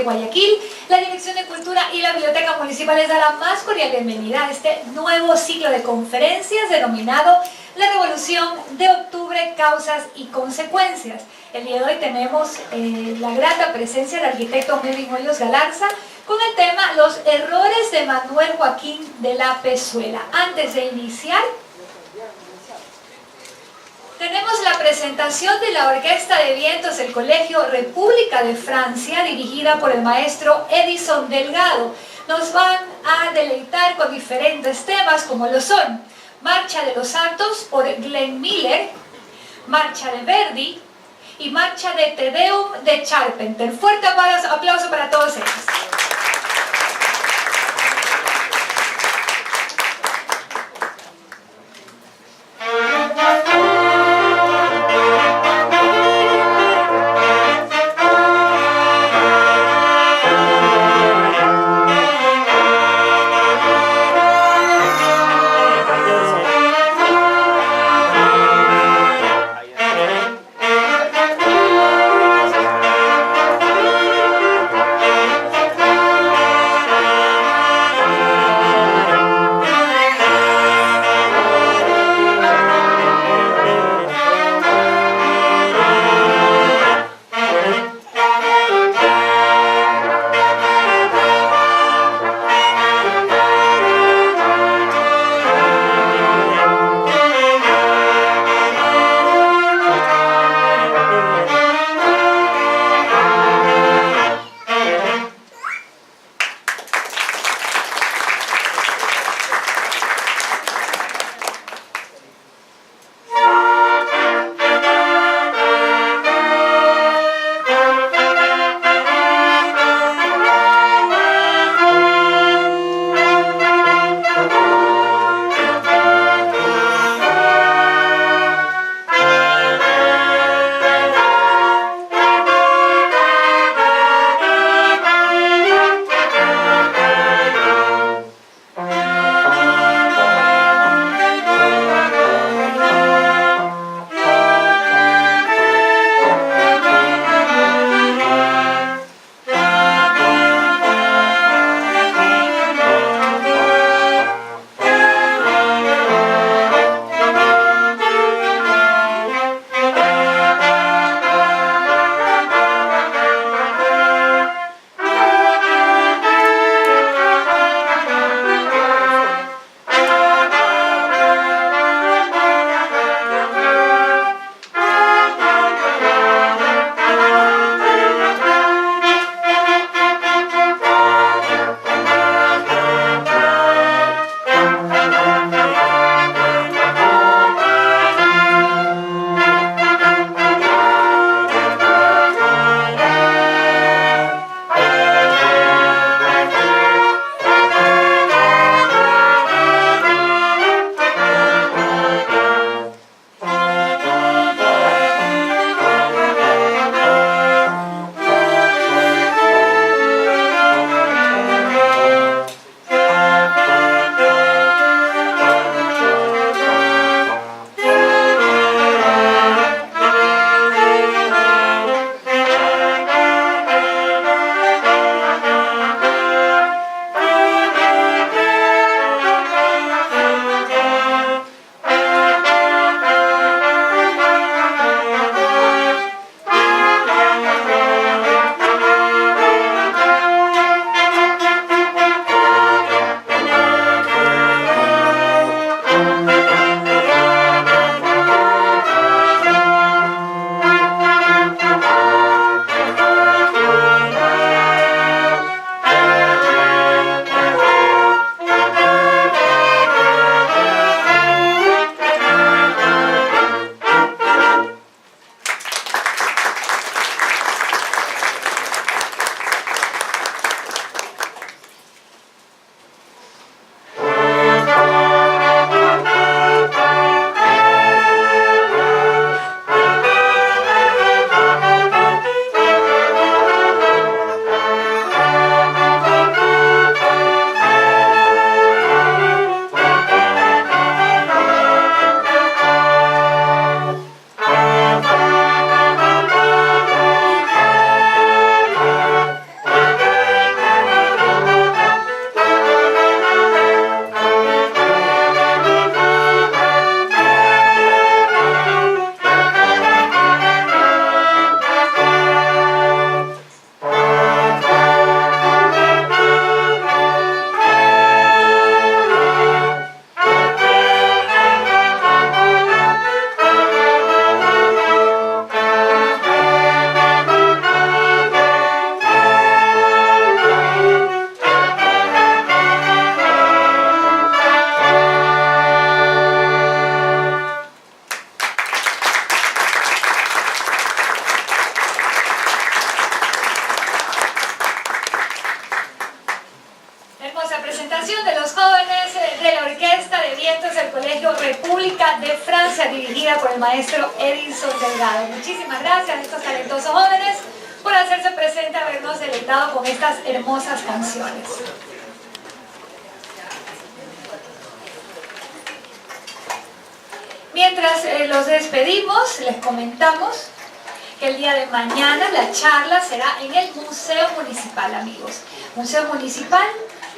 Guayaquil, la Dirección de Cultura y la Biblioteca Municipal les da la más cordial bienvenida a este nuevo ciclo de conferencias denominado La Revolución de Octubre, Causas y Consecuencias. El día de hoy tenemos la grata presencia del arquitecto Melvin Hoyos Galarza con el tema Los errores de Manuel Joaquín de la Pezuela. Antes de iniciar, tenemos la presentación de la Orquesta de Vientos del Colegio República de Francia, dirigida por el maestro Edison Delgado. Nos van a deleitar con diferentes temas como lo son Marcha de los Santos por Glenn Miller, Marcha de Verdi y Marcha de Te Deum de Charpenter. Fuerte aplauso para todos ellos. Colegio República de Francia, dirigida por el maestro Edison Delgado. Muchísimas gracias a estos talentosos jóvenes por hacerse presente, habernos deleitado con estas hermosas canciones. Mientras los despedimos, les comentamos que el día de mañana la charla será en el Museo Municipal, amigos. Museo Municipal,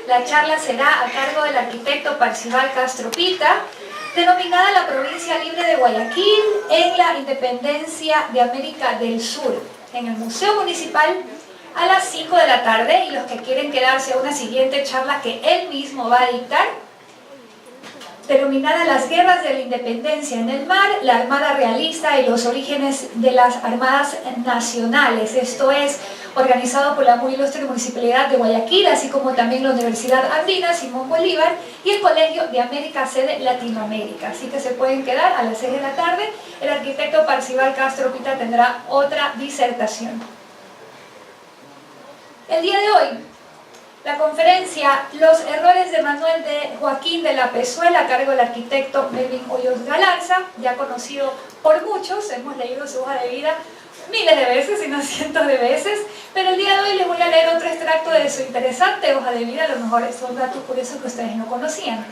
la charla será a cargo del arquitecto Parcival Castro Pita, denominada la Provincia Libre de Guayaquil en la Independencia de América del Sur, en el Museo Municipal a las 5 de la tarde, y los que quieren quedarse a una siguiente charla que él mismo va a dictar, denominada Las Guerras de la Independencia en el Mar, la Armada Realista y los orígenes de las Armadas Nacionales. Esto es organizado por la muy ilustre Municipalidad de Guayaquil, así como también la Universidad Andina Simón Bolívar y el Colegio de América, sede Latinoamérica. Así que se pueden quedar a las 6 de la tarde. El arquitecto Parcival Castro Pita tendrá otra disertación. El día de hoy, la conferencia Los errores de Manuel de Joaquín de la Pezuela, a cargo del arquitecto Melvin Hoyos Galarza, ya conocido por muchos, hemos leído su hoja de vida miles de veces, si no cientos de veces, pero el día de hoy les voy a leer otro extracto de su interesante hoja de vida. A lo mejor son datos curiosos que ustedes no conocían.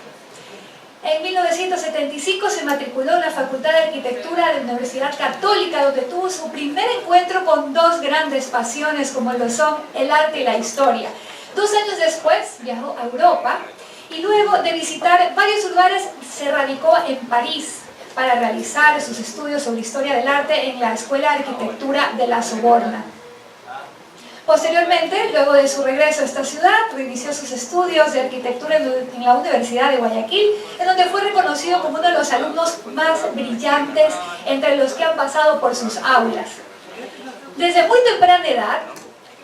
En 1975 se matriculó en la Facultad de Arquitectura de la Universidad Católica, donde tuvo su primer encuentro con dos grandes pasiones como lo son el arte y la historia. 2 años después viajó a Europa y luego de visitar varios lugares se radicó en París para realizar sus estudios sobre historia del arte en la Escuela de Arquitectura de la Sorbona. Posteriormente, luego de su regreso a esta ciudad, reinició sus estudios de arquitectura en la Universidad de Guayaquil, en donde fue reconocido como uno de los alumnos más brillantes entre los que han pasado por sus aulas. Desde muy temprana edad,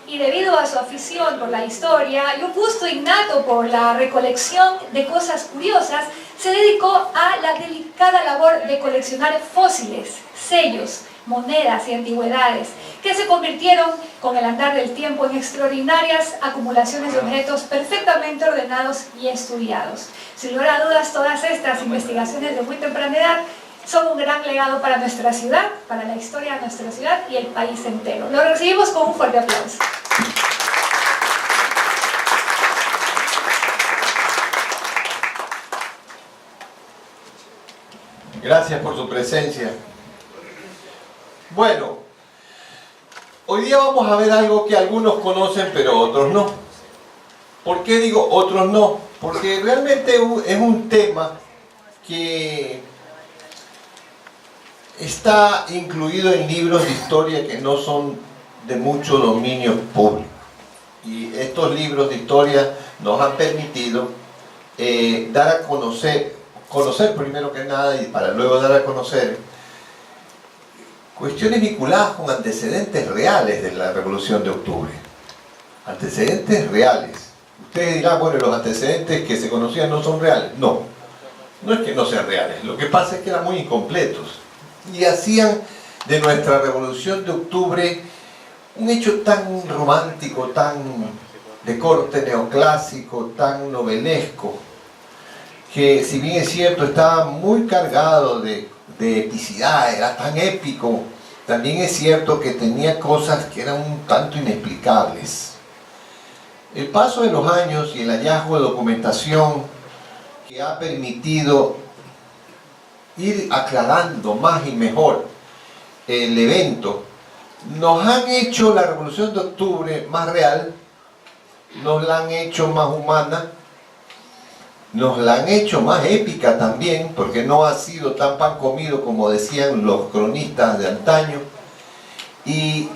y debido a su afición por la historia y un gusto innato por la recolección de cosas curiosas, se dedicó a la delicada labor de coleccionar fósiles, sellos, monedas y antigüedades, que se convirtieron con el andar del tiempo en extraordinarias acumulaciones de objetos perfectamente ordenados y estudiados. Sin lugar a dudas, todas estas investigaciones de muy temprana edad son un gran legado para nuestra ciudad, para la historia de nuestra ciudad y el país entero. Lo recibimos con un fuerte aplauso. Gracias por su presencia. Bueno, hoy día vamos a ver algo que algunos conocen pero otros no. ¿Por qué digo otros no? Porque realmente es un tema que está incluido en libros de historia que no son de mucho dominio público. Y estos libros de historia nos han permitido dar a conocer primero que nada y para luego dar a conocer cuestiones vinculadas con antecedentes reales de la Revolución de Octubre. Antecedentes reales. Ustedes dirán, bueno, los antecedentes que se conocían no son reales. No, no es que no sean reales. Lo que pasa es que eran muy incompletos y hacían de nuestra Revolución de Octubre un hecho tan romántico, tan de corte neoclásico, tan novelesco, que si bien es cierto estaba muy cargado de epicidad, era tan épico, también es cierto que tenía cosas que eran un tanto inexplicables. El paso de los años y el hallazgo de documentación que ha permitido ir aclarando más y mejor el evento, nos han hecho la Revolución de Octubre más real, nos la han hecho más humana, nos la han hecho más épica también, porque no ha sido tan pan comido como decían los cronistas de antaño, y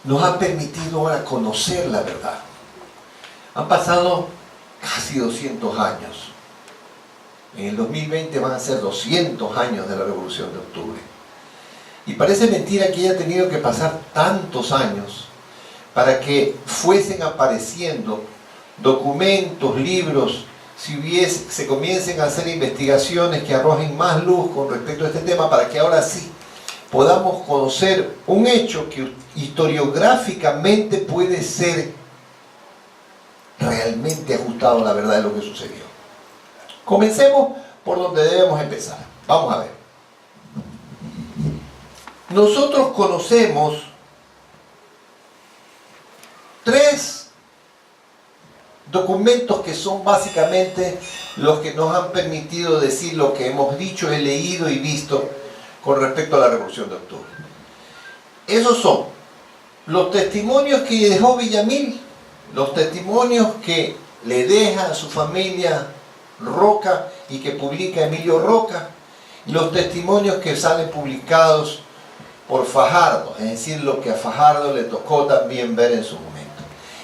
nos ha permitido ahora conocer la verdad. Han pasado casi 200 años. En el 2020 van a ser 200 años de la Revolución de Octubre. Y parece mentira que haya tenido que pasar tantos años para que fuesen apareciendo documentos, libros, se comiencen a hacer investigaciones que arrojen más luz con respecto a este tema, para que ahora sí podamos conocer un hecho que historiográficamente puede ser realmente ajustado a la verdad de lo que sucedió. Comencemos por donde debemos empezar. Vamos a ver. Nosotros conocemos 3 documentos que son básicamente los que nos han permitido decir lo que hemos dicho, he leído y visto con respecto a la Revolución de Octubre. Esos son los testimonios que dejó Villamil, los testimonios que le deja a su familia Roca y que publica Emilio Roca, y los testimonios que salen publicados por Fajardo, es decir, lo que a Fajardo le tocó también ver en su momento.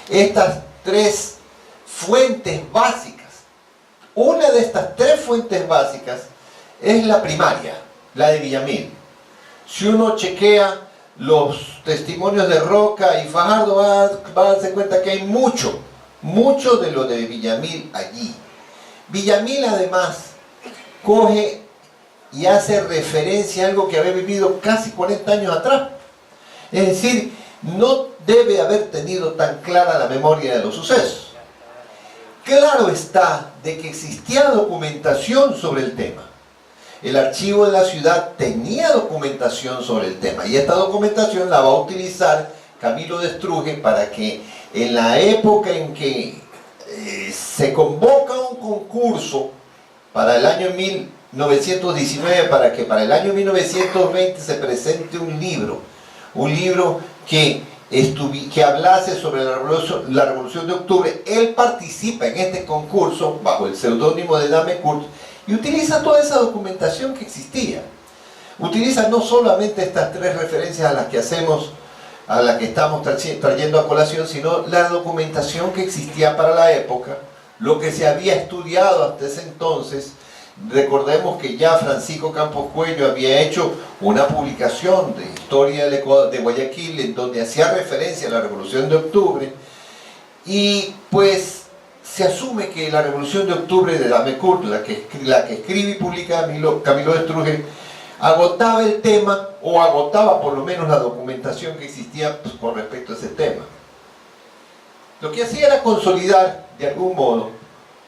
Estas 3 fuentes básicas, una de estas 3 fuentes básicas es la primaria, la de Villamil. Si uno chequea los testimonios de Roca y Fajardo, va a darse cuenta que hay mucho de lo de Villamil allí. Villamil además coge y hace referencia a algo que había vivido casi 40 años atrás. Es decir, no debe haber tenido tan clara la memoria de los sucesos. Claro está de que existía documentación sobre el tema. El archivo de la ciudad tenía documentación sobre el tema y esta documentación la va a utilizar Camilo de Estruje para que en la época en que se convoca un concurso para el año 1919, para que para el año 1920 se presente un libro que hablase sobre la Revolución de Octubre. Él participa en este concurso bajo el seudónimo de Damecourt y utiliza toda esa documentación que existía. Utiliza no solamente estas 3 referencias a las que estamos trayendo a colación, sino la documentación que existía para la época, lo que se había estudiado hasta ese entonces. Recordemos que ya Francisco Campos Cuello había hecho una publicación de historia de Guayaquil en donde hacía referencia a la Revolución de Octubre, y pues se asume que la Revolución de Octubre de Damecourt, la que escribe y publica Camilo de Estruje, agotaba el tema, o agotaba por lo menos la documentación que existía pues, con respecto a ese tema. Lo que hacía era consolidar de algún modo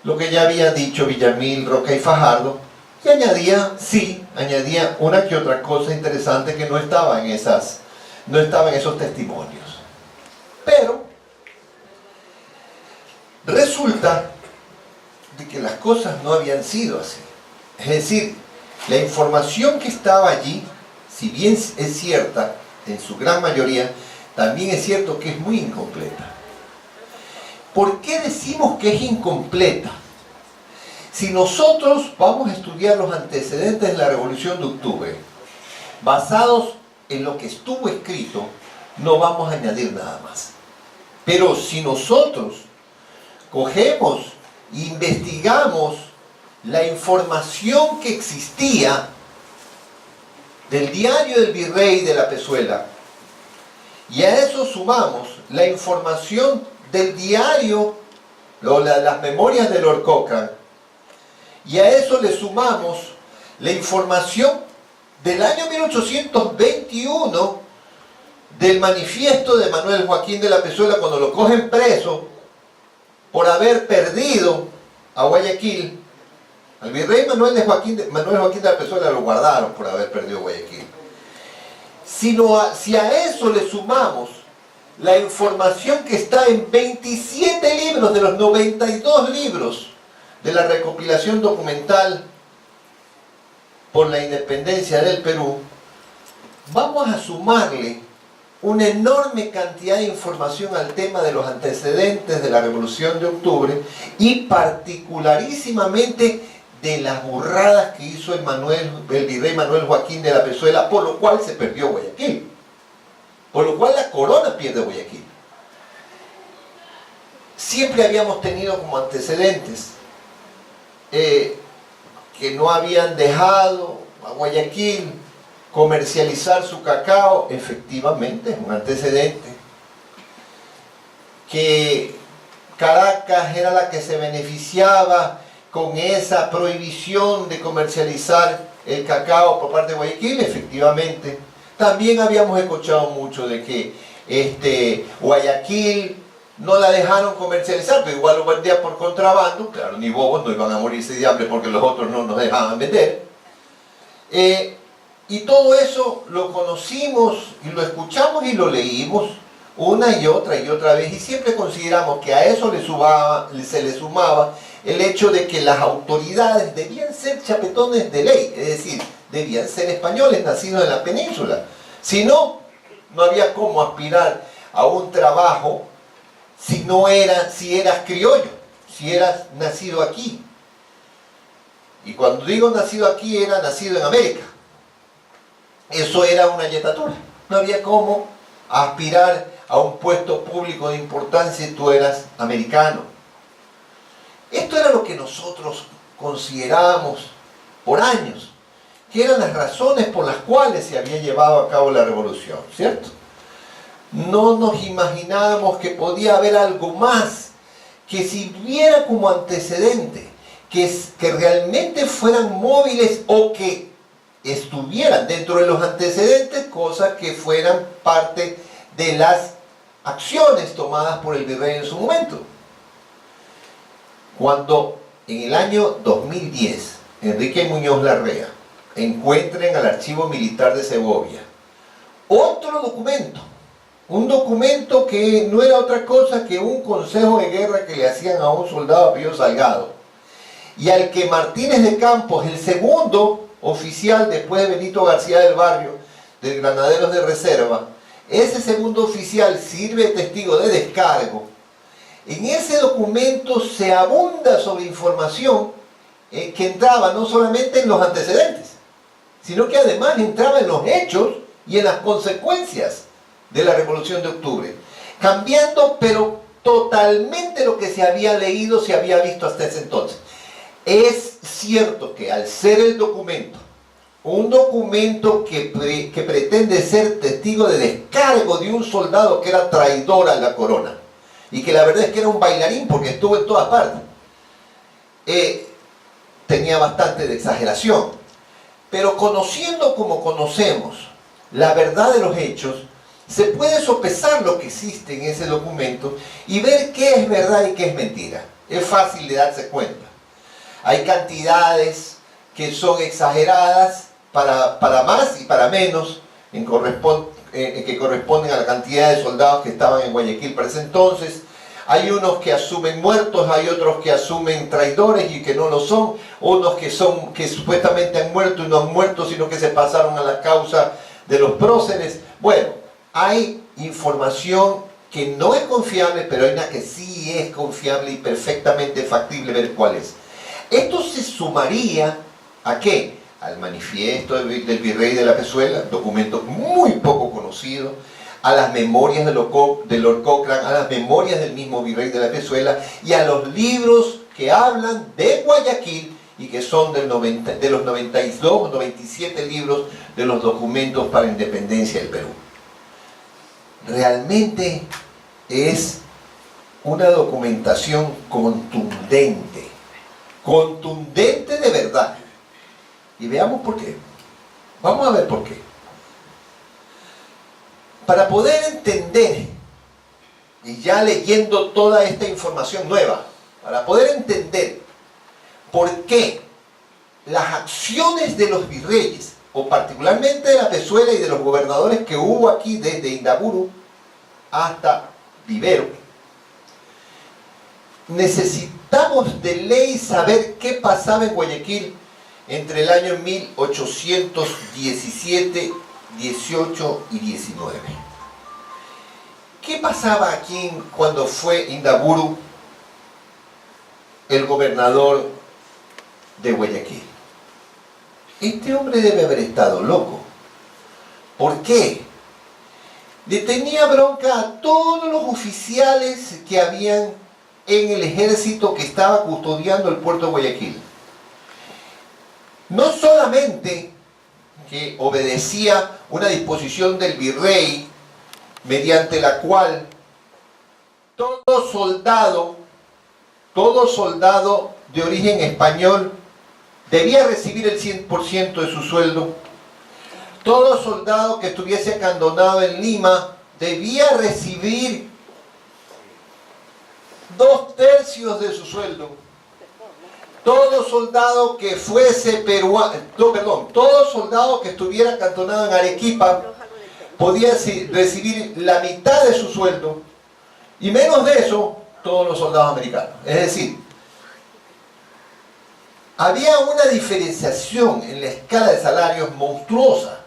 lo que ya había dicho Villamil, Roca y Fajardo, y añadía una que otra cosa interesante que no estaba en esos testimonios. Pero resulta de que las cosas no habían sido así. Es decir, la información que estaba allí, si bien es cierta en su gran mayoría, también es cierto que es muy incompleta. ¿Por qué decimos que es incompleta? Si nosotros vamos a estudiar los antecedentes de la Revolución de Octubre, basados en lo que estuvo escrito, no vamos a añadir nada más. Pero si nosotros cogemos e investigamos la información que existía del diario del virrey de la Pezuela, y a eso sumamos la información del diario, las memorias de Lord Cochrane, y a eso le sumamos la información del año 1821 del manifiesto de Manuel Joaquín de la Pezuela cuando lo cogen preso por haber perdido a Guayaquil. Al virrey Manuel Joaquín de la Pezuela lo guardaron por haber perdido Guayaquil. Si a eso le sumamos la información que está en 27 libros de los 92 libros de la recopilación documental por la independencia del Perú, vamos a sumarle una enorme cantidad de información al tema de los antecedentes de la Revolución de Octubre y particularísimamente de las burradas que hizo el virrey Manuel Joaquín de la Pezuela, por lo cual se perdió Guayaquil, por lo cual la corona pierde Guayaquil. Siempre habíamos tenido como antecedentes que no habían dejado a Guayaquil comercializar su cacao. Efectivamente, es un antecedente. Que Caracas era la que se beneficiaba con esa prohibición de comercializar el cacao por parte de Guayaquil. Efectivamente. También habíamos escuchado mucho de que Guayaquil no la dejaron comercializar, pero igual lo vendía por contrabando. Claro, ni bobos, no iban a morirse de hambre porque los otros no nos dejaban vender. Y todo eso lo conocimos y lo escuchamos y lo leímos una y otra vez, y siempre consideramos que a eso se le sumaba el hecho de que las autoridades debían ser chapetones de ley, es decir, debían ser españoles nacidos en la península. Si no, no había cómo aspirar a un trabajo si eras criollo, si eras nacido aquí. Y cuando digo nacido aquí, era nacido en América. Eso era una yetatura. No había cómo aspirar a un puesto público de importancia si tú eras americano. Esto era lo que nosotros considerábamos por años, que eran las razones por las cuales se había llevado a cabo la revolución, ¿cierto? No nos imaginábamos que podía haber algo más que sirviera como antecedente, que realmente fueran móviles o que estuvieran dentro de los antecedentes cosas que fueran parte de las acciones tomadas por el virrey en su momento. Cuando en el año 2010 Enrique Muñoz Larrea encuentra en el Archivo Militar de Segovia otro documento, un documento que no era otra cosa que un consejo de guerra que le hacían a un soldado apellido Salgado, y al que Martínez de Campos, el segundo oficial después de Benito García del Barrio, de Granaderos de Reserva, ese segundo oficial sirve de testigo de descargo. En ese documento se abunda sobre información que entraba no solamente en los antecedentes, sino que además entraba en los hechos y en las consecuencias de la Revolución de Octubre, cambiando pero totalmente lo que se había leído, se había visto hasta ese entonces. Es cierto que al ser el documento, un documento que pretende ser testigo de descargo de un soldado que era traidor a la corona, y que la verdad es que era un bailarín porque estuvo en todas partes, tenía bastante de exageración. Pero conociendo como conocemos la verdad de los hechos, se puede sopesar lo que existe en ese documento y ver qué es verdad y qué es mentira. Es fácil de darse cuenta. Hay cantidades que son exageradas para más y para menos, que corresponden a la cantidad de soldados que estaban en Guayaquil para ese entonces. Hay unos que asumen muertos, hay otros que asumen traidores y que no lo son, unos que supuestamente han muerto y no han muerto, sino que se pasaron a la causa de los próceres. Bueno, hay información que no es confiable, pero hay una que sí es confiable y perfectamente factible ver cuál es. Esto se sumaría ¿a qué? Al manifiesto del virrey de la Pezuela, documento muy poco conocido, a las memorias de Lord Cochrane, a las memorias del mismo virrey de la Pezuela y a los libros que hablan de Guayaquil y que son de los 92 o 97 libros de los documentos para la independencia del Perú. Realmente es una documentación contundente de verdad. Y veamos por qué. Vamos a ver por qué. Para poder entender, y ya leyendo toda esta información nueva, para poder entender por qué las acciones de los virreyes, o particularmente de la Pezuela y de los gobernadores que hubo aquí desde Indaburu hasta Vivero, necesitamos de ley saber qué pasaba en Guayaquil entre el año 1817, 18 y 19. ¿Qué pasaba aquí cuando fue Indaburu el gobernador de Guayaquil? Este hombre debe haber estado loco. ¿Por qué? Le tenía bronca a todos los oficiales que habían en el ejército que estaba custodiando el puerto de Guayaquil. No solamente que obedecía una disposición del virrey mediante la cual todo soldado de origen español debía recibir el 100% de su sueldo. Todo soldado que estuviese acandonado en Lima debía recibir 2/3 de su sueldo. Todo soldado que fuese peruano, todo soldado que estuviera acantonado en Arequipa podía recibir la mitad de su sueldo, y menos de eso todos los soldados americanos. Es decir, había una diferenciación en la escala de salarios monstruosa,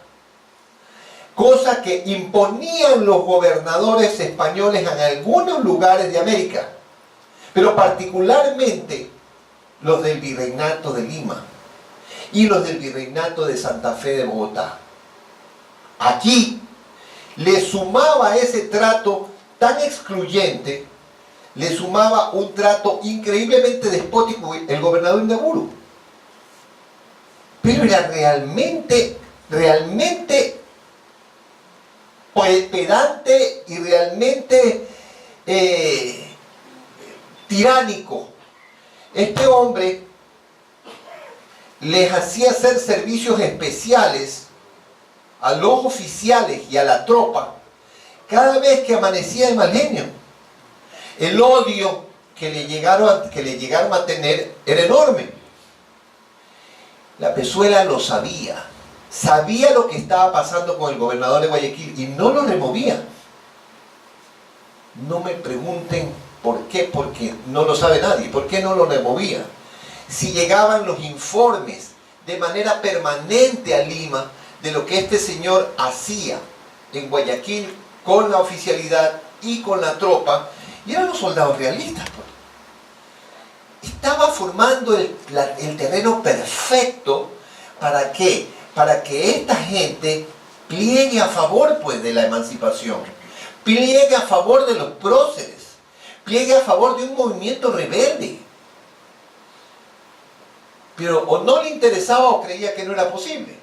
cosa que imponían los gobernadores españoles en algunos lugares de América, pero particularmente los del Virreinato de Lima y los del Virreinato de Santa Fe de Bogotá. Aquí le sumaba ese trato tan excluyente, le sumaba un trato increíblemente despótico el gobernador Indaburu. Pero era realmente pedante y realmente tiránico. Este hombre les hacía hacer servicios especiales a los oficiales y a la tropa cada vez que amanecía de mal genio. El odio que le llegaron a tener era enorme. La Pezuela lo sabía lo que estaba pasando con el gobernador de Guayaquil y no lo removía. No me pregunten por qué, porque no lo sabe nadie. ¿Por qué no lo removía? Si llegaban los informes de manera permanente a Lima de lo que este señor hacía en Guayaquil con la oficialidad y con la tropa, y eran los soldados realistas. Estaba formando el terreno perfecto. ¿Para qué? Para que esta gente pliegue a favor, pues, de la emancipación, pliegue a favor de los próceres, pliegue a favor de un movimiento rebelde. Pero o no le interesaba o creía que no era posible.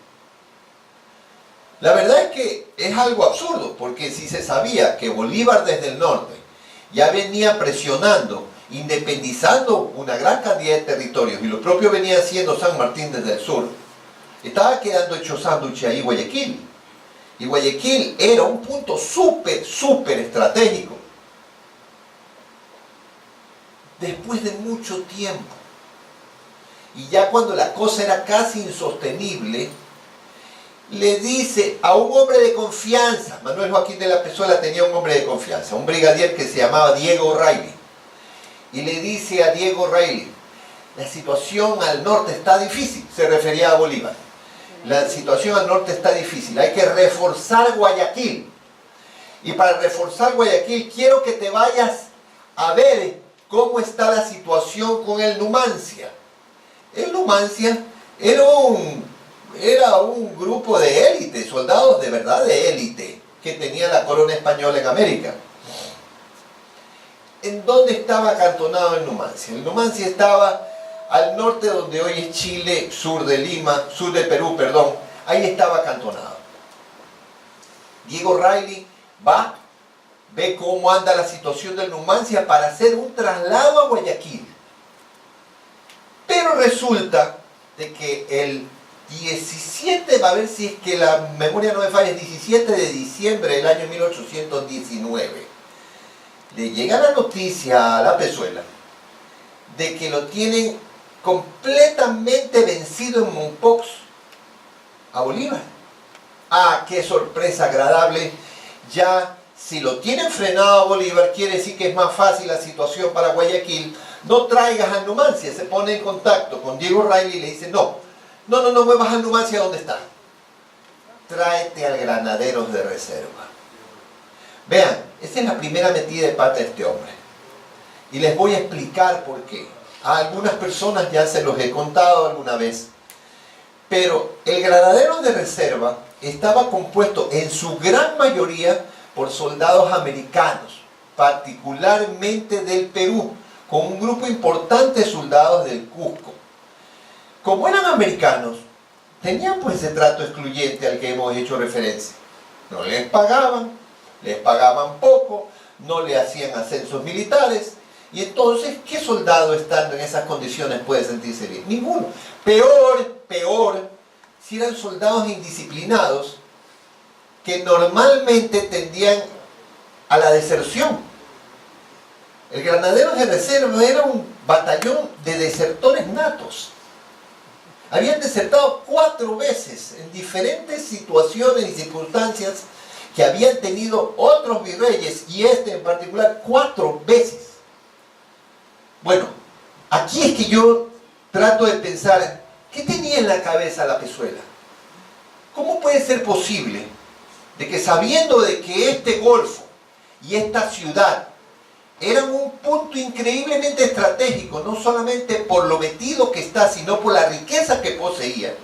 La verdad es que es algo absurdo, porque si se sabía que Bolívar desde el norte ya venía presionando, independizando una gran cantidad de territorios, y lo propio venía haciendo San Martín desde el sur, estaba quedando hecho sándwich ahí Guayaquil. Y Guayaquil era un punto súper estratégico. Después de mucho tiempo, y ya cuando la cosa era casi insostenible, le dice a un hombre de confianza, Manuel Joaquín de la Pezuela tenía un hombre de confianza, un brigadier que se llamaba Diego O'Reilly, y le dice a Diego O'Reilly: la situación al norte está difícil, se refería a Bolívar. La situación al norte está difícil, hay que reforzar Guayaquil. Y para reforzar Guayaquil quiero que te vayas a ver cómo está la situación con el Numancia. El Numancia era un grupo de élite, soldados de verdad de élite, que tenía la corona española en América. ¿En dónde estaba acantonado el Numancia? El Numancia estaba al norte, donde hoy es Chile, sur de Perú, perdón. Ahí estaba acantonado. Diego O'Reilly va, ve cómo anda la situación del Numancia para hacer un traslado a Guayaquil. Pero resulta de que el 17, a ver si es que la memoria no me falla, el 17 de diciembre del año 1819, le llega la noticia a la Pezuela de que lo tienen completamente vencido en Mompox a Bolívar. Ah, qué sorpresa agradable. Ya si lo tienen frenado a Bolívar, quiere decir que es más fácil la situación para Guayaquil. No traigas a Numancia. Se pone en contacto con Diego O'Reilly y le dice: no muevas a Numancia. ¿Dónde está? Tráete al Granaderos de Reserva. Vean, esta es la primera metida de pata de este hombre, y les voy a explicar por qué. A algunas personas ya se los he contado alguna vez, pero el Granadero de Reserva estaba compuesto en su gran mayoría por soldados americanos, particularmente del Perú, con un grupo importante de soldados del Cusco. Como eran americanos, tenían pues ese trato excluyente al que hemos hecho referencia. No les pagaban poco, no le hacían ascensos militares. Y entonces, ¿qué soldado estando en esas condiciones puede sentirse bien? Ninguno. Peor, si eran soldados indisciplinados que normalmente tendían a la deserción. El Granaderos de Reserva era un batallón de desertores natos. Habían desertado 4 veces en diferentes situaciones y circunstancias que habían tenido otros virreyes, y este en particular 4 veces. Bueno, aquí es que yo trato de pensar, ¿qué tenía en la cabeza la Pezuela? ¿Cómo puede ser posible de que, sabiendo de que este golfo y esta ciudad eran un punto increíblemente estratégico, no solamente por lo metido que está, sino por la riqueza que poseía,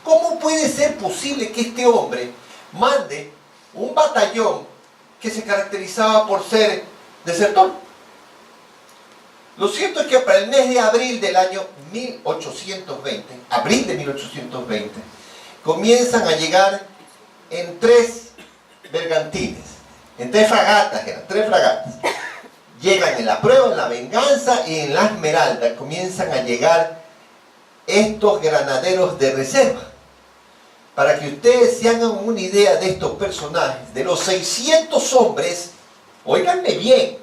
cómo puede ser posible que este hombre mande un batallón que se caracterizaba por ser desertor? Lo cierto es que para el mes de abril del año 1820, abril de 1820, comienzan a llegar en 3 bergantines, en 3 fragatas, eran 3 fragatas. Llegan en la Prueba, en la Venganza y en la Esmeralda, comienzan a llegar estos granaderos de reserva. Para que ustedes se hagan una idea de estos personajes, de los 600 hombres, óiganme bien,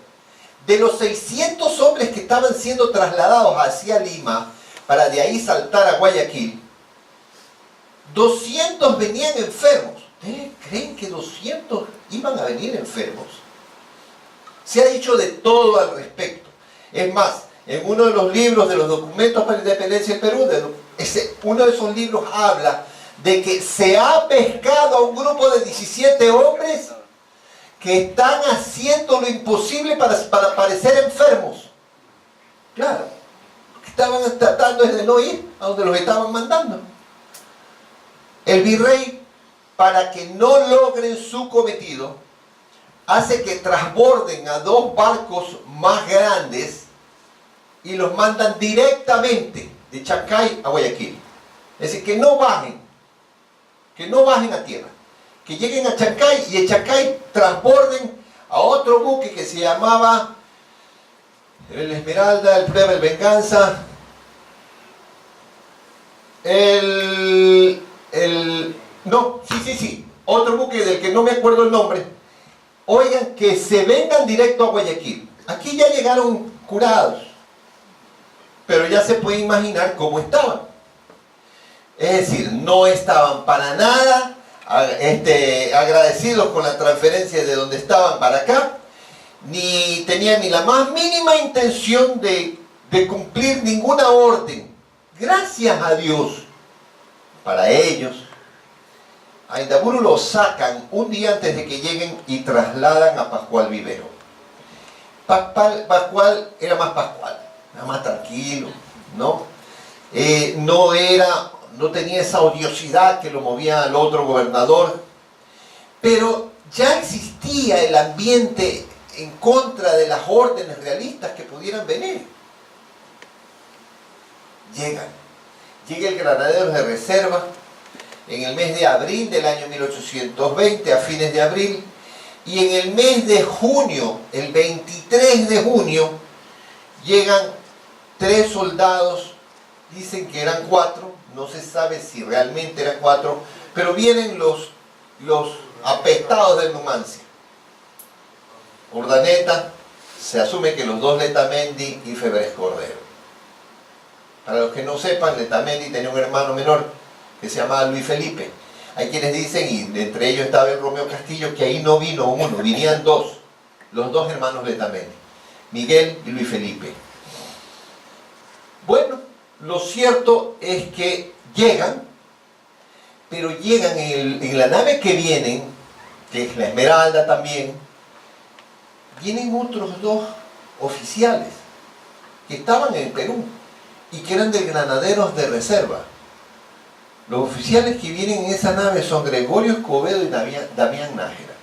de los 600 hombres que estaban siendo trasladados hacia Lima, para de ahí saltar a Guayaquil, 200 venían enfermos. ¿Ustedes creen que 200 iban a venir enfermos? Se ha dicho de todo al respecto. Es más, en uno de los libros de los documentos para la independencia del Perú, uno de esos libros habla de que se ha pescado a un grupo de 17 hombres que están haciendo lo imposible para parecer enfermos. Claro, estaban tratando de no ir a donde los estaban mandando. El virrey, para que no logren su cometido, hace que transborden a 2 barcos más grandes y los mandan directamente de Chancay a Guayaquil. Es decir, que no bajen a tierra, que lleguen a Chancay y en Chancay transborden a otro buque que se llamaba el Esmeralda, el Prueba, el Venganza, otro buque del que no me acuerdo el nombre. Oigan, que se vengan directo a Guayaquil. Aquí ya llegaron curados, pero ya se puede imaginar cómo estaban. Es decir, no estaban para nada agradecidos con la transferencia de donde estaban para acá, ni tenían ni la más mínima intención de cumplir ninguna orden. Gracias a Dios, para ellos, a Indaburu lo sacan un día antes de que lleguen y trasladan a Pascual Vivero. Pascual era más Pascual, era más tranquilo, ¿no? No tenía esa odiosidad que lo movía al otro gobernador, pero ya existía el ambiente en contra de las órdenes realistas que pudieran venir. Llega el Granaderos de Reserva en el mes de abril del año 1820, a fines de abril, y en el mes de junio, el 23 de junio, llegan 3 soldados, dicen que eran 4, no se sabe si realmente eran 4, pero vienen los apestados de Numancia. Urdaneta, se asume que los 2 Letamendi y Febres Cordero. Para los que no sepan, Letamendi tenía un hermano menor que se llamaba Luis Felipe. Hay quienes dicen, y entre ellos estaba el Romeo Castillo, que ahí no vino uno, vinían 2, los 2 hermanos Letamendi, Miguel y Luis Felipe. Bueno, lo cierto es que llegan, pero llegan en la nave que vienen, que es la Esmeralda también, vienen otros 2 oficiales que estaban en el Perú y que eran de Granaderos de Reserva. Los oficiales que vienen en esa nave son Gregorio Escobedo y Damián Nájera.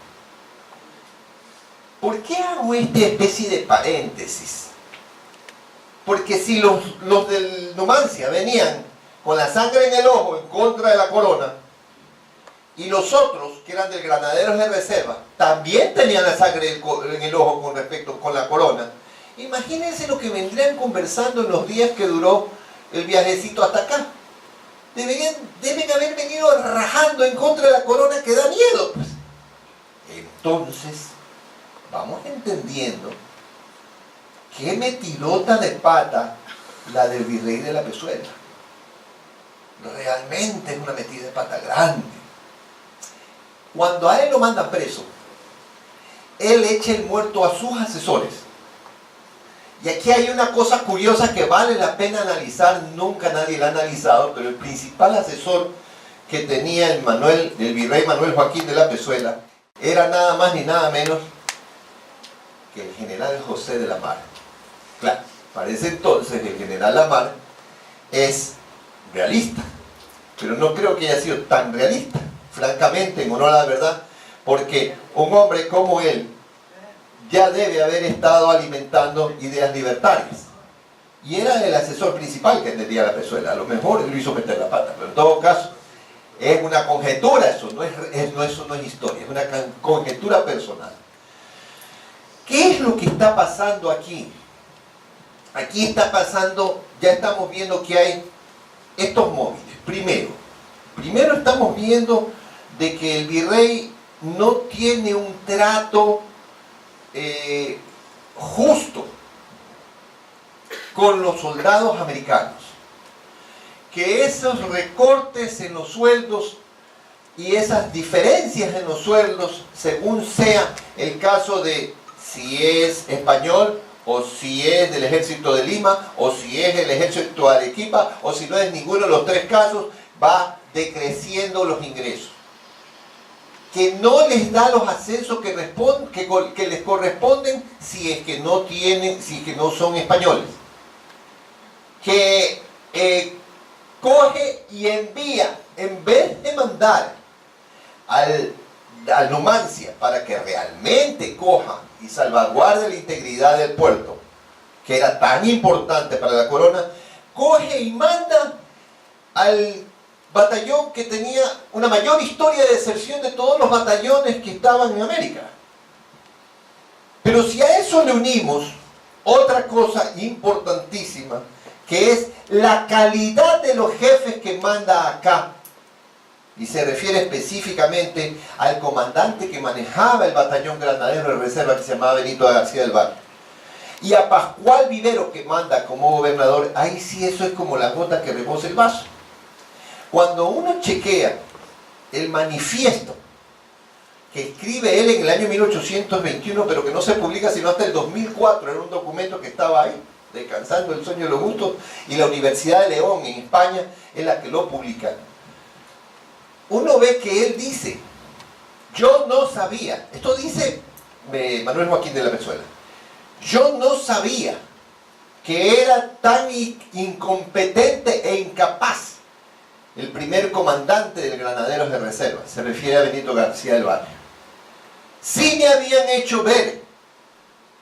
¿Por qué hago esta especie de paréntesis? Porque si los del Numancia venían con la sangre en el ojo en contra de la corona, y los otros, que eran del Granaderos de Reserva, también tenían la sangre en el ojo con la corona, imagínense lo que vendrían conversando en los días que duró el viajecito hasta acá. Deben haber venido rajando en contra de la corona, que da miedo, pues. Entonces, vamos entendiendo qué metidota de pata la del virrey de la Pezuela. Realmente es una metida de pata grande. Cuando a él lo mandan preso, él echa el muerto a sus asesores. Y aquí hay una cosa curiosa que vale la pena analizar, nunca nadie la ha analizado, pero el principal asesor que tenía el virrey Manuel Joaquín de la Pezuela era nada más ni nada menos que el general José de la Mar. Claro, para ese entonces el general Lamar es realista, pero no creo que haya sido tan realista, francamente, en honor a la verdad, porque un hombre como él ya debe haber estado alimentando ideas libertarias. Y era el asesor principal que entendía la Pezuela. A lo mejor él lo hizo meter la pata, pero en todo caso, es una conjetura eso, eso no es historia, es una conjetura personal. ¿Qué es lo que está pasando aquí? Aquí está pasando, ya estamos viendo que hay estos móviles. Primero estamos viendo de que el virrey no tiene un trato justo con los soldados americanos, que esos recortes en los sueldos y esas diferencias en los sueldos, según sea el caso de si es español o si es del ejército de Lima o si es el ejército de Arequipa o si no es ninguno de los tres casos, va decreciendo los ingresos, que no les da los ascensos que les corresponden si es que no tienen, si es que no son españoles, que coge y envía, en vez de mandar al Numancia para que realmente coja y salvaguarde la integridad del puerto, que era tan importante para la corona, coge y manda al batallón que tenía una mayor historia de deserción de todos los batallones que estaban en América. Pero si a eso le unimos otra cosa importantísima, que es la calidad de los jefes que manda acá, y se refiere específicamente al comandante que manejaba el batallón granadero de reserva, que se llamaba Benito García del Valle, y a Pascual Vivero, que manda como gobernador, ahí sí eso es como la gota que rebosa el vaso. Cuando uno chequea el manifiesto que escribe él en el año 1821, pero que no se publica sino hasta el 2004, era un documento que estaba ahí, descansando el sueño de los gustos, y la Universidad de León en España es la que lo publica. Uno ve que él dice, yo no sabía, esto dice Manuel Joaquín de la Pezuela, yo no sabía que era tan incompetente e incapaz el primer comandante de Granaderos de Reserva, se refiere a Benito García del Valle. Sí me habían hecho ver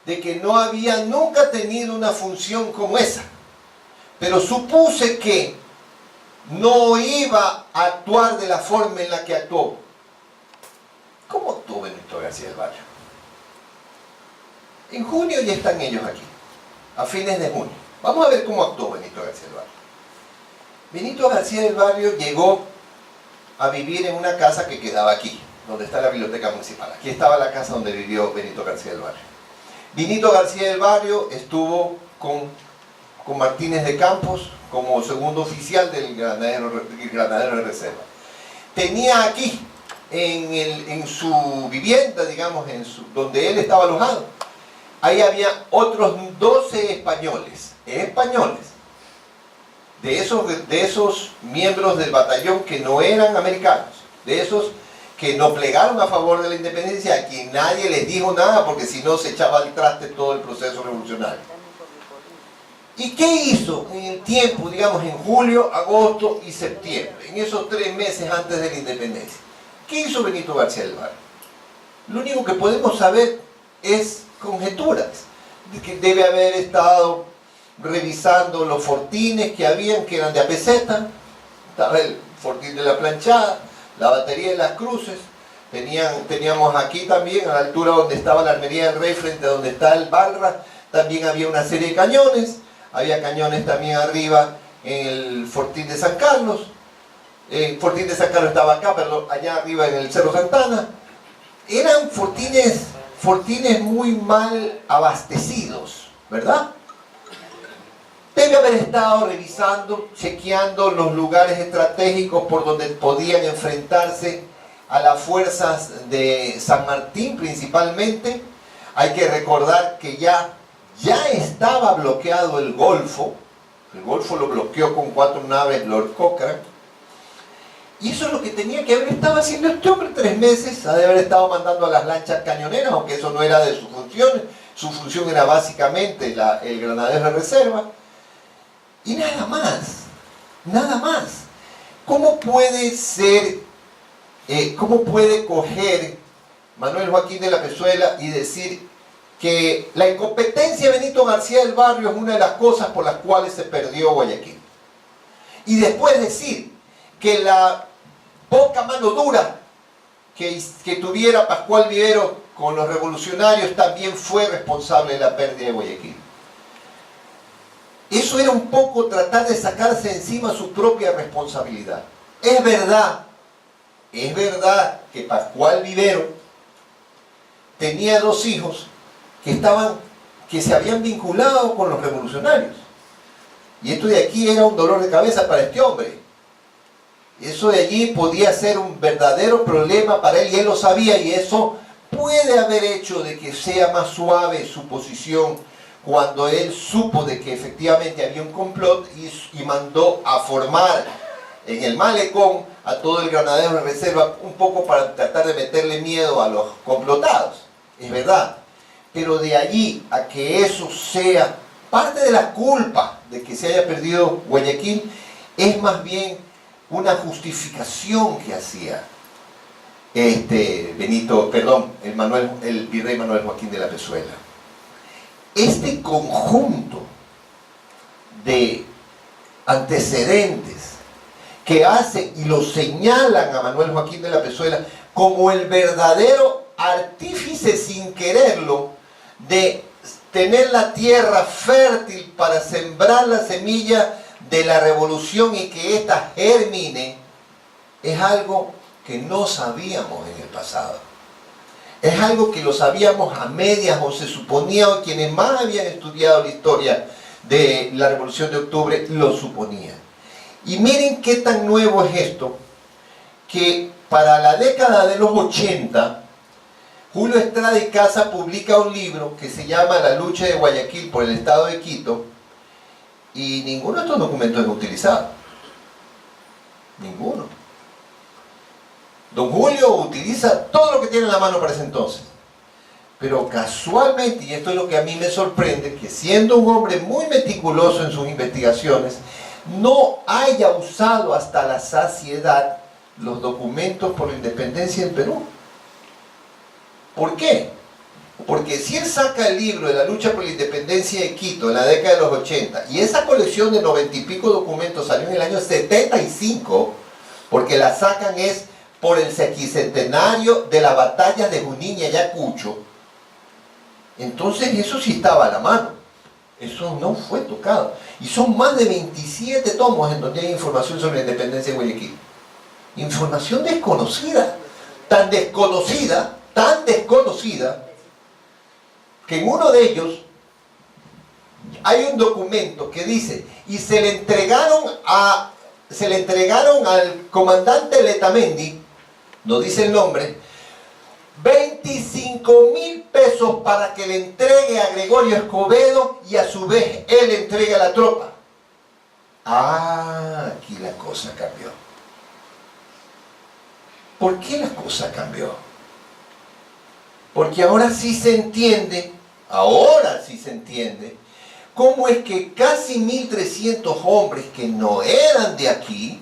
de que no había nunca tenido una función como esa, pero supuse que no iba a actuar de la forma en la que actuó. ¿Cómo actuó Benito García del Valle? En junio ya están ellos aquí, a fines de junio. Vamos a ver cómo actuó Benito García del Valle. Benito García del Barrio llegó a vivir en una casa que quedaba aquí, donde está la biblioteca municipal. Aquí estaba la casa donde vivió Benito García del Barrio. Benito García del Barrio estuvo con Martínez de Campos como segundo oficial del granadero de reserva. Tenía aquí, en su vivienda, digamos, donde él estaba alojado, ahí había otros 12 españoles, de esos miembros del batallón que no eran americanos, de esos que no plegaron a favor de la independencia, a quien nadie les dijo nada porque si no se echaba al traste todo el proceso revolucionario. ¿Y qué hizo en el tiempo, digamos, en julio, agosto y septiembre, en esos 3 meses antes de la independencia? ¿Qué hizo Benito García del Valle? Lo único que podemos saber es conjeturas, de que debe haber estado revisando los fortines que habían, que eran de apeseta. Estaba el fortín de la Planchada, la batería de las Cruces, teníamos aquí también, a la altura donde estaba la Armería del Rey, frente a donde está el Balra, también había una serie de cañones, había cañones también arriba en el fortín de San Carlos. El fortín de San Carlos estaba acá, pero allá arriba en el Cerro Santana. Eran fortines muy mal abastecidos, ¿verdad? Debe haber estado revisando, chequeando los lugares estratégicos por donde podían enfrentarse a las fuerzas de San Martín principalmente. Hay que recordar que ya estaba bloqueado el Golfo lo bloqueó con 4 naves Lord Cochrane, y eso es lo que tenía que haber estado haciendo este hombre 3 meses, ha de haber estado mandando a las lanchas cañoneras, aunque eso no era de su función era básicamente el granadero de reserva, y nada más. ¿Cómo puede coger Manuel Joaquín de la Pezuela y decir que la incompetencia de Benito García del Barrio es una de las cosas por las cuales se perdió Guayaquil? Y después decir que la poca mano dura que tuviera Pascual Vivero con los revolucionarios también fue responsable de la pérdida de Guayaquil. Eso era un poco tratar de sacarse encima su propia responsabilidad. Es verdad que Pascual Vivero tenía 2 hijos que se habían vinculado con los revolucionarios. Y esto de aquí era un dolor de cabeza para este hombre. Eso de allí podía ser un verdadero problema para él, y él lo sabía, y eso puede haber hecho de que sea más suave su posición cuando él supo de que efectivamente había un complot y mandó a formar en el malecón a todo el granadero de reserva, un poco para tratar de meterle miedo a los complotados. Es verdad. Pero de allí a que eso sea parte de la culpa de que se haya perdido Guayaquil, es más bien una justificación que hacía el virrey Manuel Joaquín de la Pezuela. Este conjunto de antecedentes que hacen y lo señalan a Manuel Joaquín de la Pezuela como el verdadero artífice, sin quererlo, de tener la tierra fértil para sembrar la semilla de la revolución y que ésta germine, es algo que no sabíamos en el pasado. Es algo que lo sabíamos a medias, o se suponía, o quienes más habían estudiado la historia de la Revolución de Octubre lo suponían. Y miren qué tan nuevo es esto, que para la década de los 80, Julio Estrada y Casa publica un libro que se llama La lucha de Guayaquil por el Estado de Quito, y ninguno de estos documentos es utilizado. Ninguno. Don Julio utiliza todo lo que tiene en la mano para ese entonces. Pero casualmente, y esto es lo que a mí me sorprende, que siendo un hombre muy meticuloso en sus investigaciones, no haya usado hasta la saciedad los documentos por la independencia del Perú. ¿Por qué? Porque si él saca el libro de la lucha por la independencia de Quito en la década de los 80, y esa colección de 90 y pico documentos salió en el año 75, porque la sacan es por el sesquicentenario de las batallas de Junín y Ayacucho, entonces eso sí estaba a la mano. Eso no fue tocado. Y son más de 27 tomos en donde hay información sobre la independencia de Guayaquil. Información desconocida, tan desconocida, que en uno de ellos hay un documento que dice, y se le entregaron al comandante Letamendi, no dice el nombre, 25.000 pesos para que le entregue a Gregorio Escobedo, y a su vez él entrega a la tropa. Aquí la cosa cambió. ¿Por qué la cosa cambió? Porque ahora sí se entiende, cómo es que casi 1.300 hombres que no eran de aquí,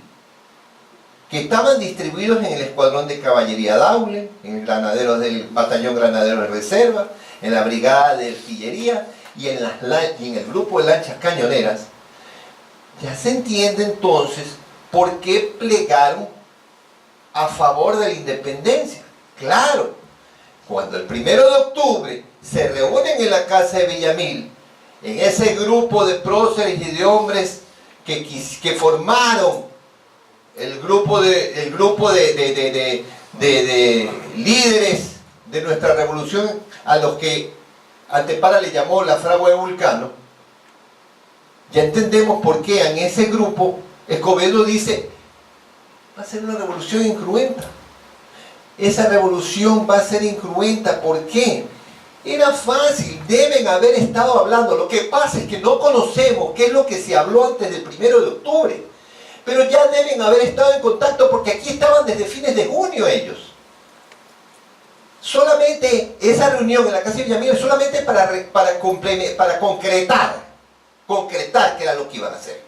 que estaban distribuidos en el escuadrón de caballería Daule, en el batallón granadero de reserva, en la brigada de artillería y en el grupo de lanchas cañoneras, ya se entiende entonces por qué plegaron a favor de la independencia. Claro, cuando el 1 de octubre se reúnen en la casa de Villamil, en ese grupo de próceres y de hombres que formaron el grupo de líderes de nuestra revolución, a los que Antepara le llamó la fragua de Vulcano, ya entendemos por qué en ese grupo Escobedo dice, va a ser una revolución incruenta. Esa revolución va a ser incruenta, ¿por qué? Era fácil, deben haber estado hablando. Lo que pasa es que no conocemos qué es lo que se habló antes del 1 de octubre. Pero ya deben haber estado en contacto porque aquí estaban desde fines de junio ellos. Solamente esa reunión en la casa de Villamil es solamente para concretar qué era lo que iban a hacer.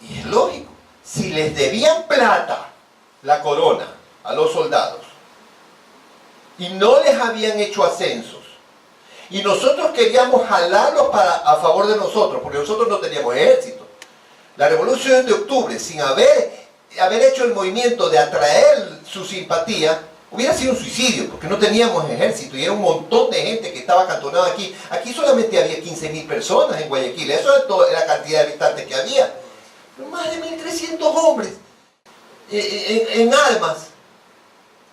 Y es lógico, si les debían plata, la corona, a los soldados, y no les habían hecho ascensos, y nosotros queríamos jalarlos a favor de nosotros, porque nosotros no teníamos ejército. La revolución de octubre, sin haber hecho el movimiento de atraer su simpatía, hubiera sido un suicidio, porque no teníamos ejército y era un montón de gente que estaba acantonada aquí. Aquí solamente había 15.000 personas en Guayaquil, eso es toda la cantidad de habitantes que había. Más de 1.300 hombres en armas.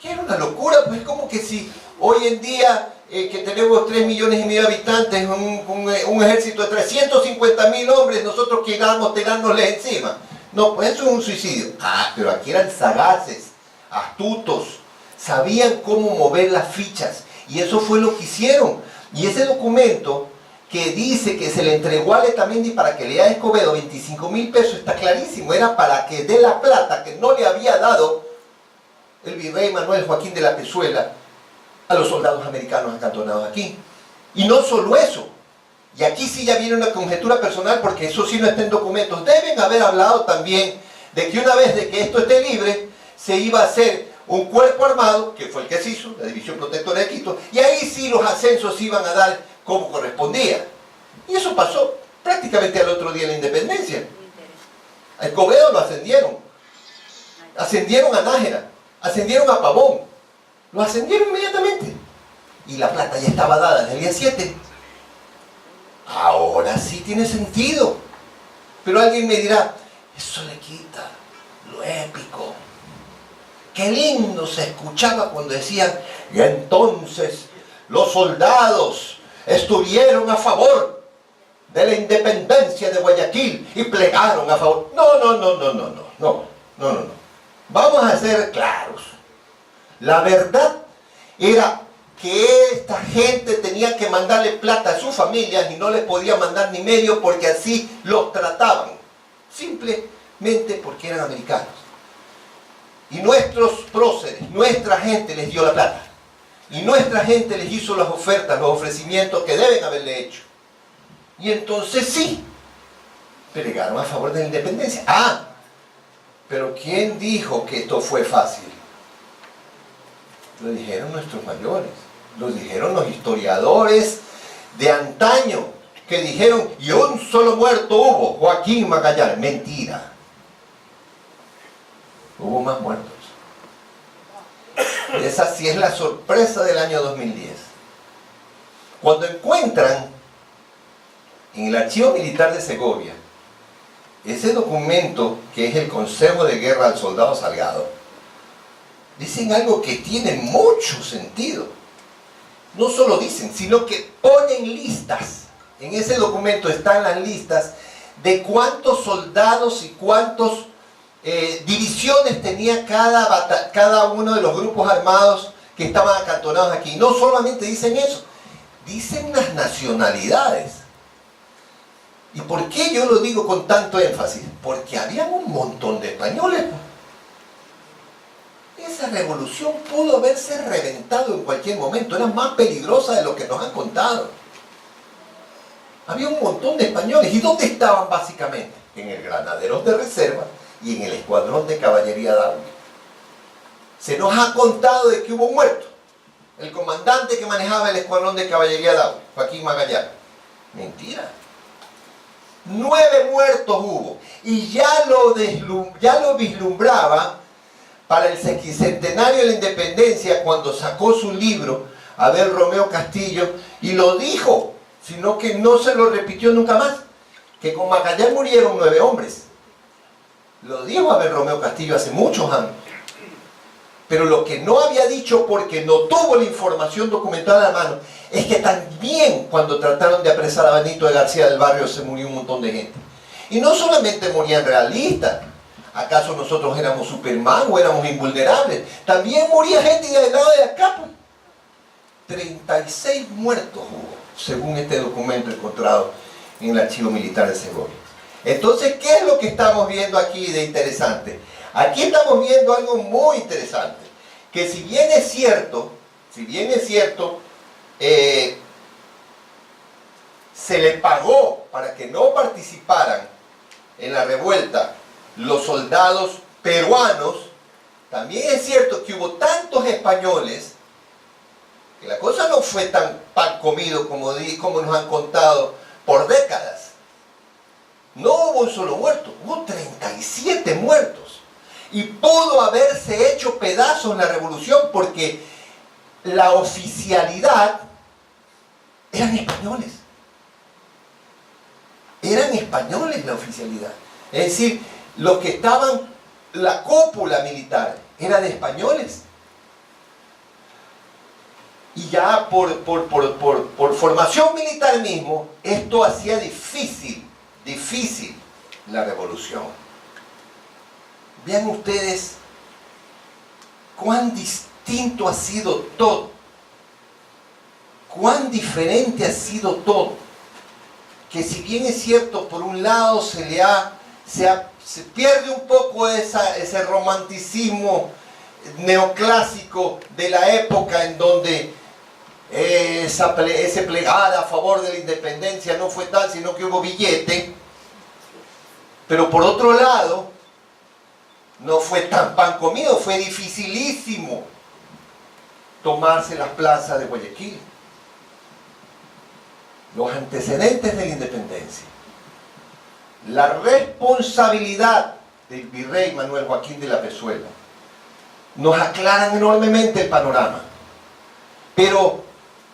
Que era una locura, pues como que si hoy en día que tenemos 3,5 millones de habitantes, un ejército de 350.000 hombres, nosotros queramos tirárnosles encima. No, pues eso es un suicidio. Pero aquí eran sagaces, astutos, sabían cómo mover las fichas, y eso fue lo que hicieron. Y ese documento que dice que se le entregó a Letamendi para que le dé a Escobedo 25.000 pesos, está clarísimo, era para que dé la plata que no le había dado el virrey Manuel Joaquín de la Pezuela a los soldados americanos acantonados aquí. Y no solo eso, y aquí sí ya viene una conjetura personal, porque eso sí no está en documentos, deben haber hablado también de que una vez de que esto esté libre, se iba a hacer un cuerpo armado, que fue el que se hizo, la División Protectora de Quito, y ahí sí los ascensos iban a dar como correspondía. Y eso pasó prácticamente al otro día de la independencia. A Escobedo lo ascendieron a Nájera, ascendieron a Pavón, lo ascendieron inmediatamente. Y la plata ya estaba dada en el día 7. Ahora sí tiene sentido. Pero alguien me dirá, eso le quita lo épico. Qué lindo se escuchaba cuando decían, y entonces los soldados estuvieron a favor de la independencia de Guayaquil y plegaron a favor. No. Vamos a ser claros. La verdad era que esta gente tenía que mandarle plata a sus familias y no les podía mandar ni medio porque así los trataban. Simplemente porque eran americanos. Y nuestros próceres, nuestra gente les dio la plata. Y nuestra gente les hizo las ofertas, los ofrecimientos que deben haberle hecho. Y entonces sí, plegaron a favor de la independencia. Pero ¿quién dijo que esto fue fácil? Lo dijeron nuestros mayores, lo dijeron los historiadores de antaño, que dijeron, y un solo muerto hubo, Joaquín Magallanes. Mentira. Hubo más muertos. Esa sí es la sorpresa del año 2010. Cuando encuentran en el Archivo Militar de Segovia ese documento que es el Consejo de Guerra al Soldado Salgado, dicen algo que tiene mucho sentido. No solo dicen, sino que ponen listas. En ese documento están las listas de cuántos soldados y cuántos divisiones tenía cada uno de los grupos armados que estaban acantonados aquí. No solamente dicen eso, dicen las nacionalidades. ¿Y por qué yo lo digo con tanto énfasis? Porque había un montón de españoles. Esa revolución pudo haberse reventado en cualquier momento, era más peligrosa de lo que nos han contado. Había un montón de españoles. ¿Y dónde estaban básicamente? En el Granaderos de Reserva y en el Escuadrón de Caballería Daule. Se nos ha contado de que hubo un muerto. El comandante que manejaba el Escuadrón de Caballería Daule, Joaquín Magallanes. Mentira. 9 muertos hubo. Y ya lo vislumbraba para el sesquicentenario de la independencia cuando sacó su libro Abel Romeo Castillo y lo dijo, sino que no se lo repitió nunca más, que con Magallanes murieron 9 hombres. Lo dijo Abel Romeo Castillo hace muchos años. Pero lo que no había dicho, porque no tuvo la información documentada a la mano, es que también cuando trataron de apresar a Benito de García del Barrio se murió un montón de gente. Y no solamente morían realistas. ¿Acaso nosotros éramos Superman o éramos invulnerables? También moría gente del lado de acá. 36 muertos hubo, según este documento encontrado en el archivo militar de Segovia. Entonces, ¿qué es lo que estamos viendo aquí de interesante? Aquí estamos viendo algo muy interesante, que si bien es cierto, se le pagó para que no participaran en la revuelta los soldados peruanos, también es cierto que hubo tantos españoles que la cosa no fue tan pan comido como nos han contado por décadas. No hubo un solo muerto, hubo 37 muertos. Y pudo haberse hecho pedazos la revolución porque la oficialidad eran españoles. Eran españoles la oficialidad. Es decir, los que estaban, la cúpula militar, era de españoles. Y ya por formación militar mismo, esto hacía difícil la revolución. Vean ustedes cuán distinto ha sido todo, cuán diferente ha sido todo, que si bien es cierto, por un lado se pierde un poco ese romanticismo neoclásico de la época en donde ese plegada a favor de la independencia no fue tal, sino que hubo billete. Pero por otro lado, no fue tan pan comido, fue dificilísimo tomarse las plazas de Guayaquil. Los antecedentes de la independencia, la responsabilidad del virrey Manuel Joaquín de la Pezuela, nos aclaran enormemente el panorama. Pero,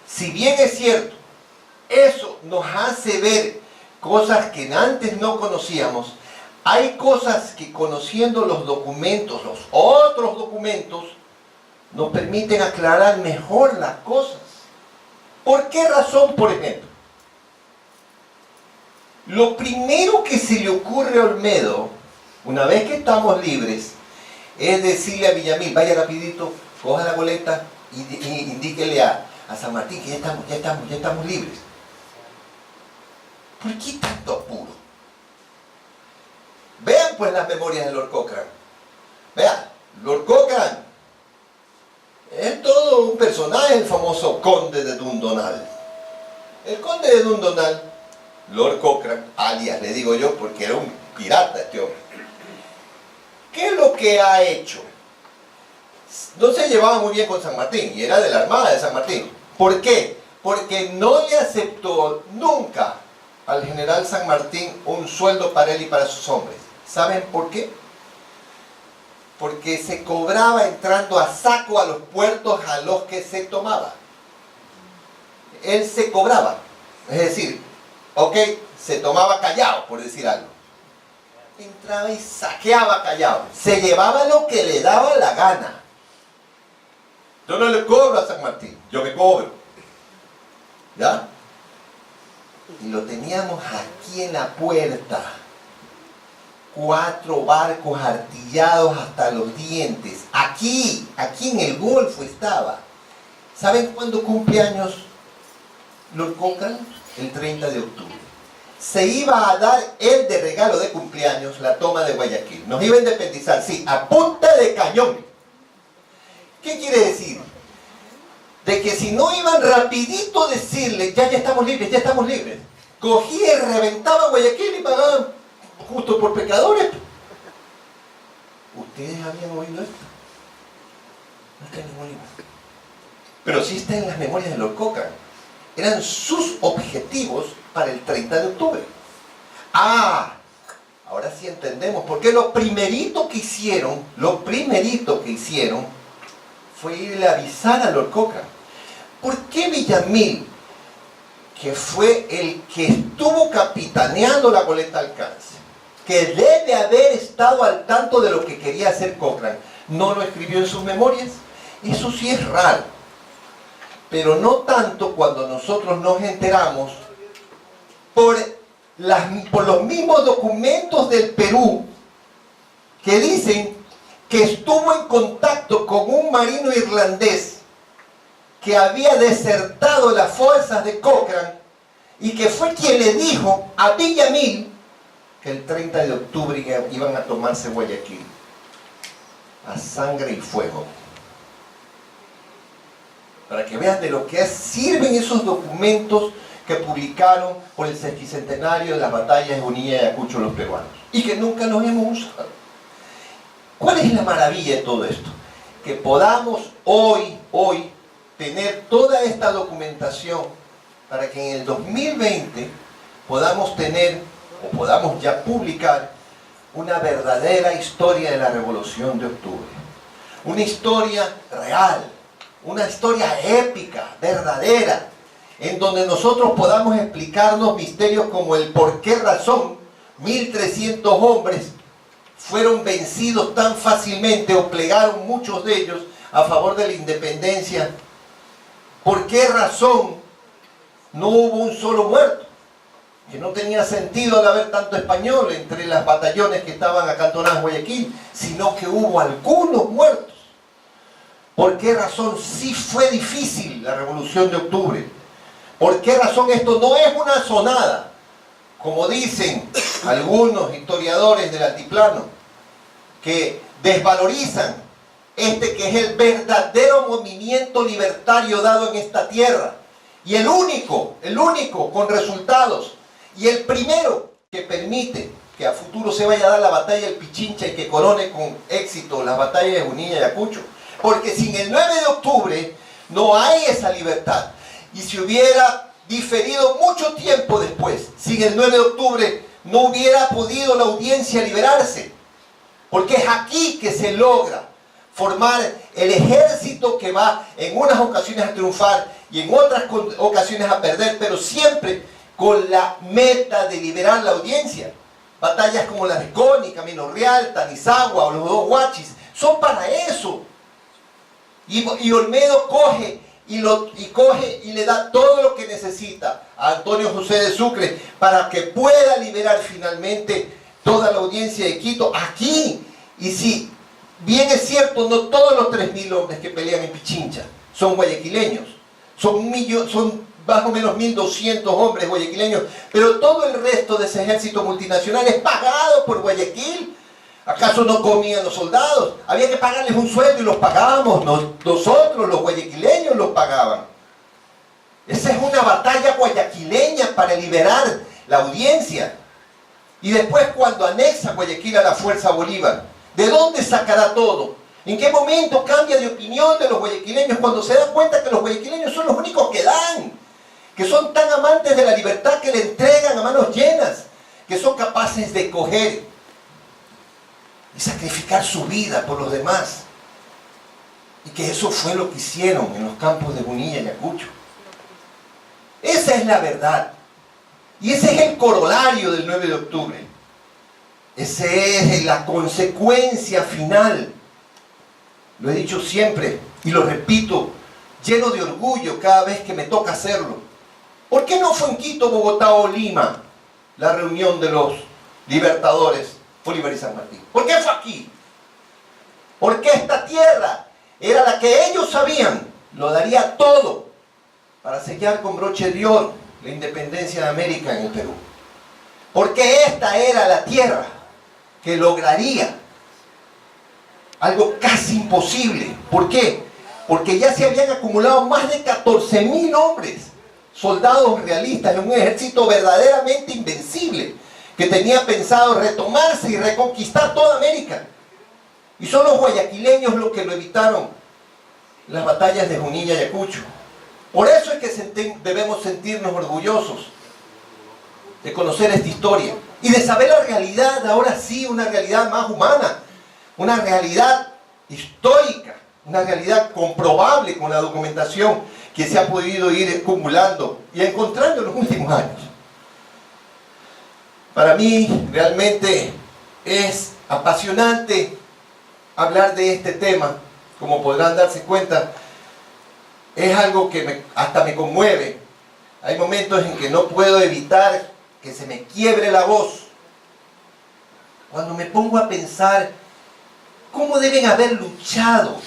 si bien es cierto, eso nos hace ver cosas que antes no conocíamos, hay cosas que conociendo los documentos, los otros documentos, nos permiten aclarar mejor las cosas. ¿Por qué razón, por ejemplo? Lo primero que se le ocurre a Olmedo, una vez que estamos libres, es decirle a Villamil, vaya rapidito, coja la boleta y indíquele a San Martín que ya estamos libres. ¿Por qué tanto apuro? Vean pues las memorias de Lord Cochrane. Vean, Lord Cochrane es todo un personaje, el famoso conde de Dundonald. El conde de Dundonald, Lord Cochrane, alias le digo yo porque era un pirata este hombre. ¿Qué es lo que ha hecho? No se llevaba muy bien con San Martín y era de la Armada de San Martín. ¿Por qué? Porque no le aceptó nunca al general San Martín un sueldo para él y para sus hombres. ¿Saben por qué? Porque se cobraba entrando a saco a los puertos a los que se tomaba. Él se cobraba. Es decir, ok, se tomaba Callao, por decir algo. Entraba y saqueaba Callao. Se llevaba lo que le daba la gana. Yo no le cobro a San Martín, yo me cobro. ¿Ya? Y lo teníamos aquí en la puerta. 4 barcos artillados hasta los dientes. Aquí en el Golfo estaba. ¿Saben cuándo cumple años Lord Cochrane? El 30 de octubre. Se iba a dar él de regalo de cumpleaños la toma de Guayaquil. Nos iba a independizar, sí, a punta de cañón. ¿Qué quiere decir? De que si no iban rapidito a decirle, ya estamos libres, ya estamos libres. Cogía y reventaba Guayaquil y pagaban justo por pecadores. ¿Ustedes habían oído esto? No está en ningún libro. Pero sí está en las memorias de Lord Cochrane. Eran sus objetivos para el 30 de octubre. Ah, ahora sí entendemos, porque lo primerito que hicieron fue irle a avisar a Lord Cochrane. ¿Por qué Villamil, que fue el que estuvo capitaneando la goleta Alcance, que debe haber estado al tanto de lo que quería hacer Cochrane, no lo escribió en sus memorias? Eso sí es raro. pero no tanto cuando nosotros nos enteramos por los mismos documentos del Perú que dicen que estuvo en contacto con un marino irlandés que había desertado las fuerzas de Cochrane y que fue quien le dijo a Villamil que el 30 de octubre iban a tomarse Guayaquil a sangre y fuego. Para que vean de lo que sirven esos documentos que publicaron por el sesquicentenario de las batallas de Junín y Ayacucho los peruanos y que nunca los hemos usado. ¿Cuál es la maravilla de todo esto? Que podamos hoy tener toda esta documentación para que en el 2020 podamos tener o podamos ya publicar una verdadera historia de la Revolución de Octubre. Una historia real, una historia épica, verdadera, en donde nosotros podamos explicarnos misterios como el por qué razón 1300 hombres fueron vencidos tan fácilmente o plegaron muchos de ellos a favor de la independencia. ¿Por qué razón no hubo un solo muerto? Que no tenía sentido al haber tanto español entre las batallones que estaban acantonadas en Guayaquil, sino que hubo algunos muertos. ¿Por qué razón sí fue difícil la Revolución de Octubre? ¿Por qué razón esto no es una sonada? Como dicen algunos historiadores del altiplano, que desvalorizan que es el verdadero movimiento libertario dado en esta tierra, y el único con resultados, y el primero que permite que a futuro se vaya a dar la batalla del Pichincha y que corone con éxito las batallas de Junín y Ayacucho, porque sin el 9 de octubre no hay esa libertad, y si hubiera diferido mucho tiempo después, sin el 9 de octubre no hubiera podido la audiencia liberarse, porque es aquí que se logra formar el ejército que va en unas ocasiones a triunfar y en otras ocasiones a perder, pero siempre con la meta de liberar la audiencia. Batallas como las de Coni, Camino Real, Tanizagua o los dos Huachis son para eso. Y Olmedo coge y le da todo lo que necesita a Antonio José de Sucre para que pueda liberar finalmente toda la audiencia de Quito aquí. Y si bien es cierto, no todos los 3000 hombres que pelean en Pichincha son guayaquileños, son más o menos 1200 hombres guayaquileños, pero todo el resto de ese ejército multinacional es pagado por Guayaquil. ¿Acaso no comían los soldados? Había que pagarles un sueldo y los pagábamos nosotros, los guayaquileños los pagaban. Esa es una batalla guayaquileña para liberar la audiencia. Y después, cuando anexa Guayaquil a la fuerza Bolívar, ¿de dónde sacará todo? ¿En qué momento cambia de opinión de los guayaquileños cuando se dan cuenta que los guayaquileños son los únicos que dan? Que son tan amantes de la libertad que le entregan a manos llenas, que son capaces de coger y sacrificar su vida por los demás. Y que eso fue lo que hicieron en los campos de Junín y Ayacucho. Esa es la verdad. Y ese es el corolario del 9 de octubre. Esa es la consecuencia final. Lo he dicho siempre y lo repito, lleno de orgullo cada vez que me toca hacerlo. ¿Por qué no fue en Quito, Bogotá o Lima la reunión de los libertadores Bolívar y San Martín? ¿Por qué fue aquí? Porque esta tierra era la que ellos sabían, lo daría todo para sellar con broche de oro la independencia de América en el Perú. Porque esta era la tierra que lograría algo casi imposible. ¿Por qué? Porque ya se habían acumulado más de 14.000 hombres, soldados realistas, en un ejército verdaderamente invencible, que tenía pensado retomarse y reconquistar toda América. Y son los guayaquileños los que lo evitaron, las batallas de Junín y Ayacucho. Por eso es que debemos sentirnos orgullosos de conocer esta historia y de saber la realidad, ahora sí, una realidad más humana, una realidad histórica, una realidad comprobable con la documentación que se ha podido ir acumulando y encontrando en los últimos años. Para mí realmente es apasionante hablar de este tema, como podrán darse cuenta, es algo que hasta me conmueve. Hay momentos en que no puedo evitar que se me quiebre la voz. Cuando me pongo a pensar cómo deben haber luchado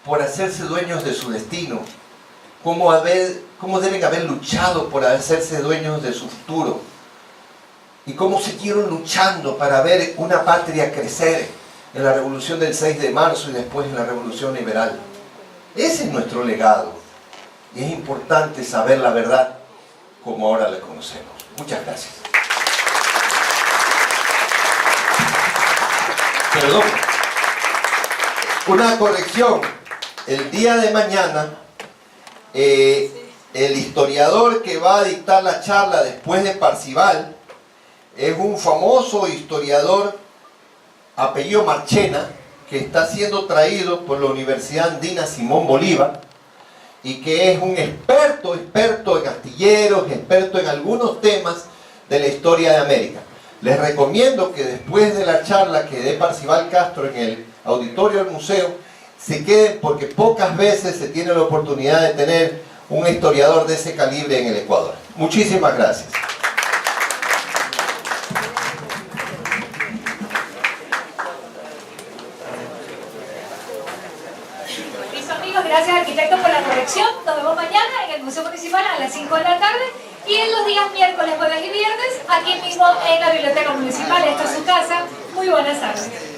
por hacerse dueños de su destino, cómo deben haber luchado por hacerse dueños de su futuro, y cómo siguieron luchando para ver una patria crecer en la revolución del 6 de marzo y después en la revolución liberal. Ese es nuestro legado, y es importante saber la verdad como ahora la conocemos. Muchas gracias. Perdón. Una corrección. El día de mañana, el historiador que va a dictar la charla después de Parcival es un famoso historiador apellido Marchena, que está siendo traído por la Universidad Andina Simón Bolívar, y que es un experto en astilleros, experto en algunos temas de la historia de América. Les recomiendo que después de la charla que dé Parcival Castro en el auditorio del museo, se queden, porque pocas veces se tiene la oportunidad de tener un historiador de ese calibre en el Ecuador. Muchísimas gracias. Listo, amigos, gracias arquitecto por la corrección. Nos vemos mañana en el Museo Municipal a las 5 de la tarde y en los días miércoles, jueves y viernes aquí mismo en la Biblioteca Municipal. Esta es su casa. Muy buenas tardes.